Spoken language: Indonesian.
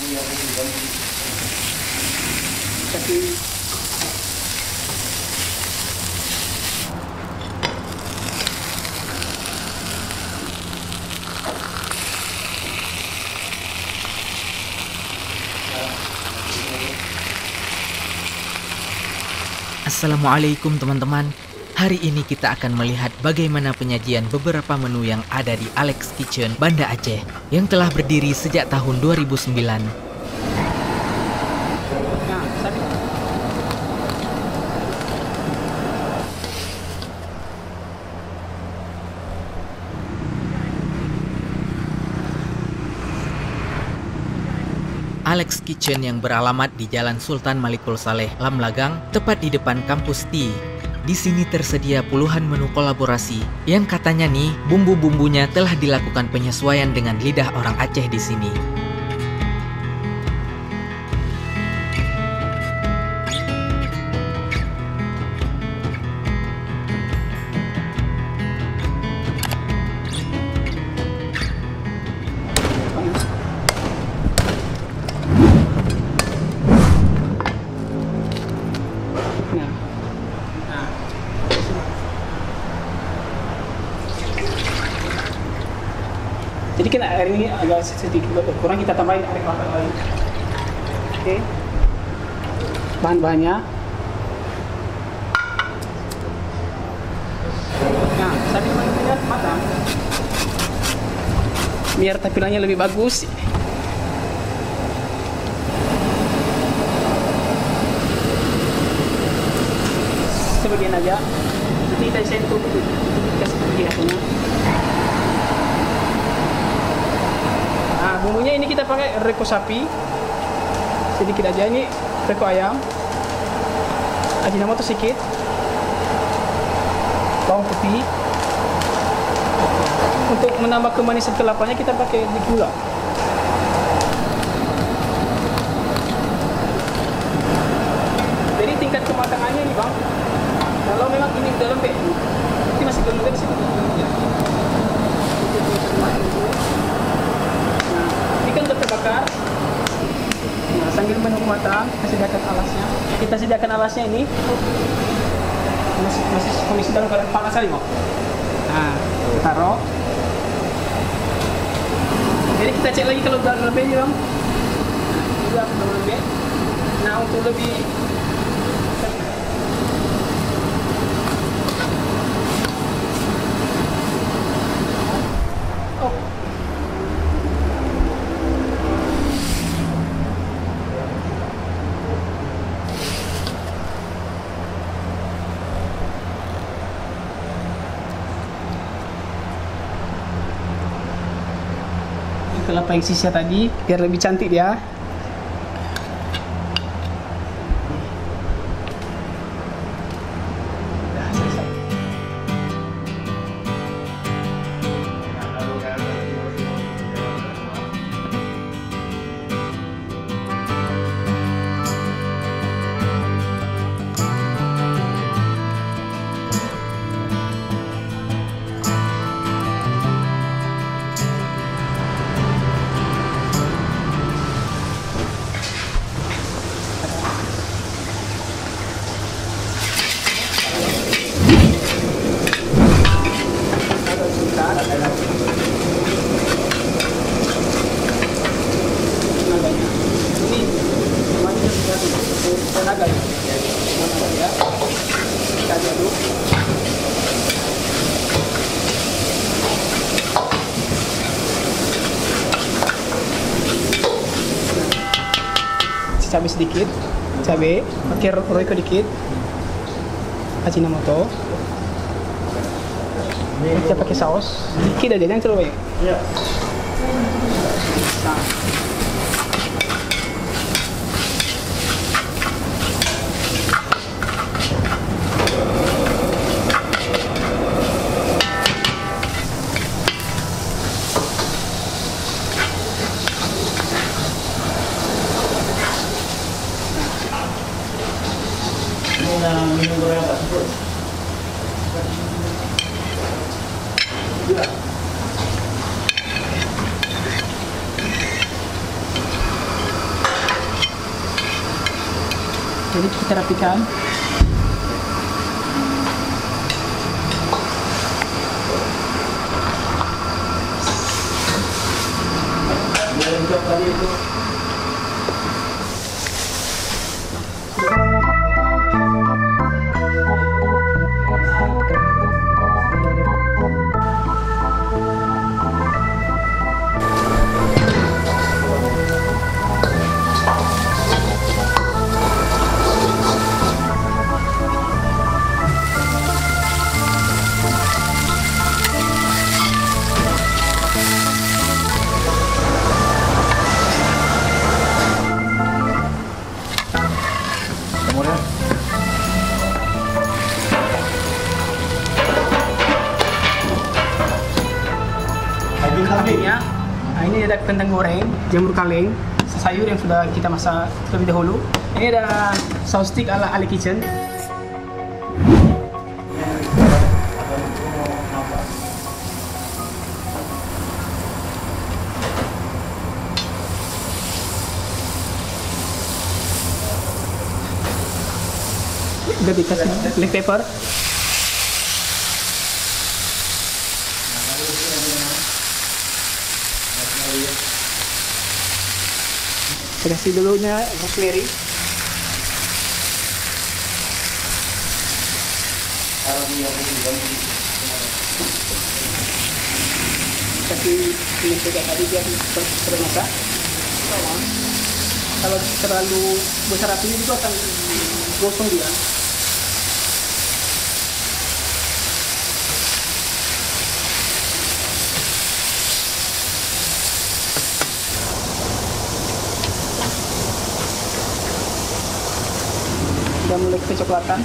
Tapi Assalamualaikum teman-teman. Hari ini kita akan melihat bagaimana penyajian beberapa menu yang ada di Alex Kitchen Banda Aceh yang telah berdiri sejak tahun 2009. Alex Kitchen yang beralamat di Jalan Sultan Malikul Saleh, Lamlagang, tepat di depan kampus T. Di sini tersedia puluhan menu kolaborasi yang katanya nih bumbu-bumbunya telah dilakukan penyesuaian dengan lidah orang Aceh di sini. jadi kan air ini agak sedikit kurang, kita tambahin air kelapa lagi. Oke. Bahan-bahannya. Nah, sambil menunggunya matang, biar tampilannya lebih bagus. Sebagian aja. Nanti kita sentuh dulu. Kasih perhiasannya. Nah, bumbunya ini kita pakai reko sapi sedikit aja, ini reko ayam, ajinomoto sedikit, bawang putih. Untuk menambah kemanisan kelapanya kita pakai gula. Jadi tingkat kematangannya nih bang, kalau memang ini udah lembek, ini masih belum lembek sih. Ikan sudah terbakar. Nah, sambil menunggu matang, kita sediakan alasnya. Kita sediakan alasnya ini masih kondisi dalam keadaan panas sekali, Bang. Nah, kita taruh. Jadi kita cek lagi kalau udah lembek nih, Bang. Nah, udah lembek. Nah, untuk lebih kelapa yang sisa tadi biar lebih cantik dia. Cabai sedikit, cabai, pakai roiko dikit, ajinomoto. Kita pakai saus sedikit aja, jangan terlalu banyak. Iya. Minum goreng apa sebut? Gula. Jadi kita rapikan. Yang tiap kali itu kemudian Daging kambingnya. Nah, ini ada kentang goreng, jamur kaleng, sayur yang sudah kita masak terlebih dahulu. Ini ada saus stick ala Ali Kitchen. Udah dikasih black pepper. Saya kasih dulunya rosemary. Kasih mentega tadi biar termasak. Kalau terlalu besar apinya itu akan gosong dia. Sudah mulai kecoklatan.